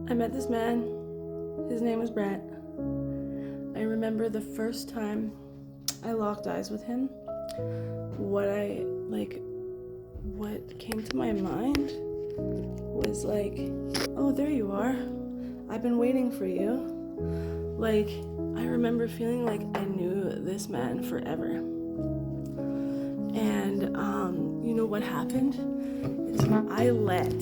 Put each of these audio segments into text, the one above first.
I met this man. His name was Brett. I remember the first time I locked eyes with him. What came to my mind was like, oh, there you are. I've been waiting for you. Like, I remember feeling like I knew this man forever. And, you know what happened? I let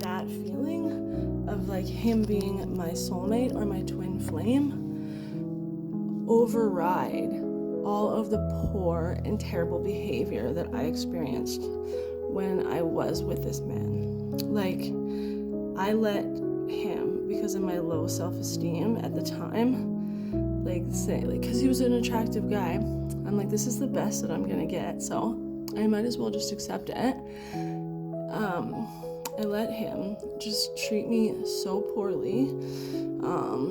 that feeling of like him being my soulmate or my twin flame override all of the poor and terrible behavior that I experienced when I was with this man. Like, I let him, because of my low self-esteem at the time, because he was an attractive guy, I'm like, this is the best that I'm gonna get, so I might as well just accept it. I let him just treat me so poorly,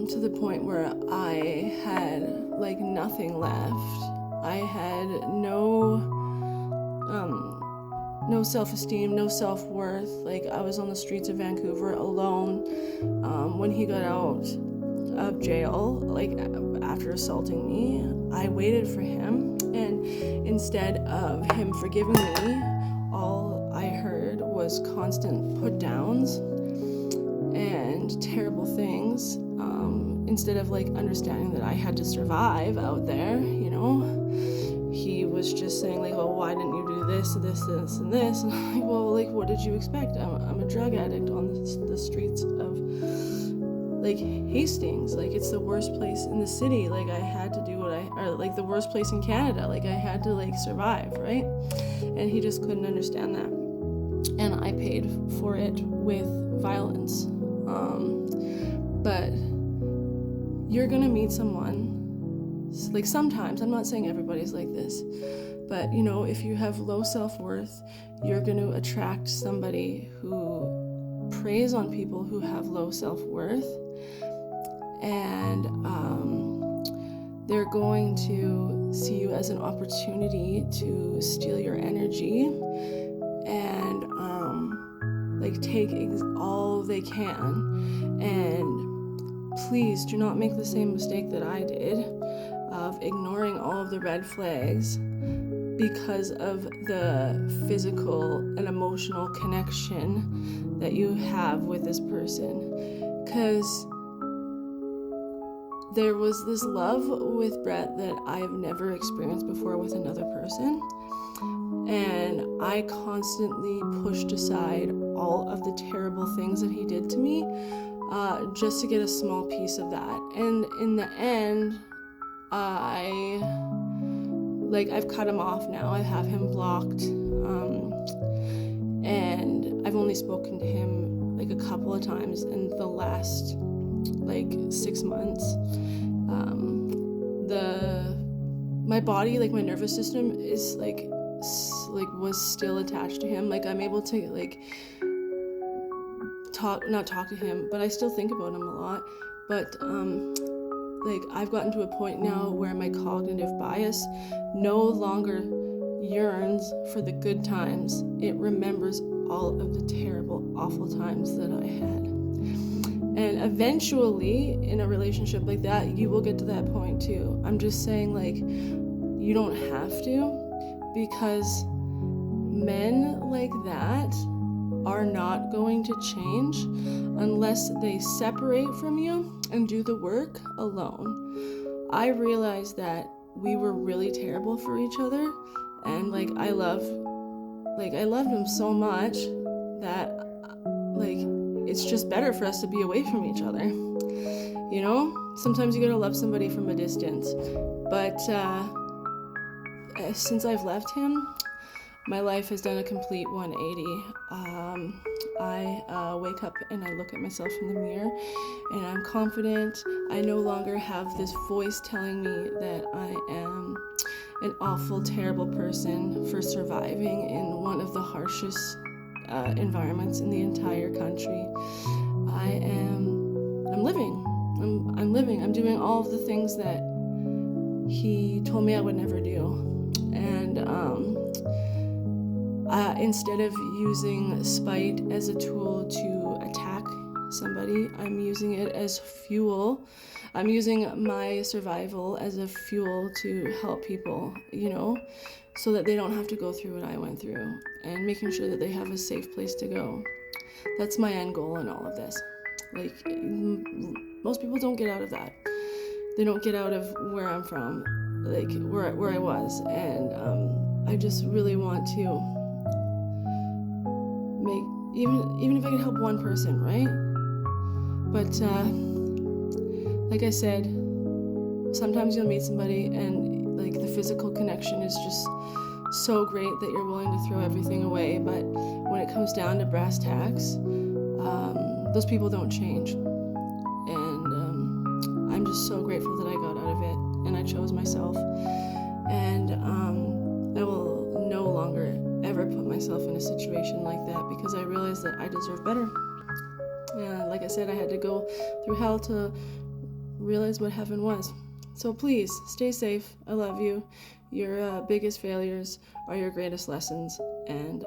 to the point where I had like nothing left. I had no self-esteem, no self-worth. Like, I was on the streets of Vancouver alone when he got out of jail, like after assaulting me. I waited for him, and instead of him forgiving me, all I heard was constant put-downs and terrible things, instead of like understanding that I had to survive out there, you know. He was just saying like, oh, why didn't you do this, and this, and this? And I'm like, well, like, what did you expect? I'm a drug addict on the streets of like Hastings. Like, it's the worst place in the city. Like, I had to do like the worst place in Canada. Like, I had to like survive, right? And he just couldn't understand that. And I paid for it with violence. But you're gonna meet someone, like, sometimes, I'm not saying everybody's like this, but you know, if you have low self-worth, you're gonna attract somebody who preys on people who have low self-worth, and they're going to see you as an opportunity to steal your energy and like take all they can. And please do not make the same mistake that I did of ignoring all of the red flags because of the physical and emotional connection that you have with this person. Because there was this love with Brett that I've never experienced before with another person. And I constantly pushed aside all of the terrible things that he did to me, just to get a small piece of that. And in the end, I've cut him off now. I have him blocked, and I've only spoken to him like a couple of times in the last like 6 months. My body, like my nervous system, is was still attached to him. Like, I'm able to like not talk to him, but I still think about him a lot. But like, I've gotten to a point now where my cognitive bias no longer yearns for the good times. It remembers all of the terrible, awful times that I had. And eventually, in a relationship like that, you will get to that point too. I'm just saying, like, you don't have to, because men like that are not going to change unless they separate from you and do the work alone. I realized that we were really terrible for each other, and like, I loved him so much that like, it's just better for us to be away from each other. You know, sometimes you gotta love somebody from a distance. But since I've left him, my life has done a complete 180. I wake up and I look at myself in the mirror, and I'm confident. I no longer have this voice telling me that I am an awful, terrible person for surviving in one of the harshest environments in the entire country. I'm living. I'm living. I'm doing all of the things that he told me I would never do. And instead of using spite as a tool to attack somebody. I'm using it as fuel. I'm using my survival as a fuel to help people, so that they don't have to go through what I went through, and making sure that they have a safe place to go. That's my end goal in all of this. Like, most people don't get out of that. They don't get out of where I'm from, like where I was, and I just really want to make, even if I can help one person, right? But like I said, sometimes you'll meet somebody and like the physical connection is just so great that you're willing to throw everything away, but when it comes down to brass tacks, those people don't change. And I'm just so grateful that I got out of it and I chose myself. And I will no longer ever put myself in a situation like that, because I realized that I deserve better. And like I said, I had to go through hell to realize what heaven was. So please, stay safe. I love you. Your biggest failures are your greatest lessons, and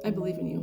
I believe in you.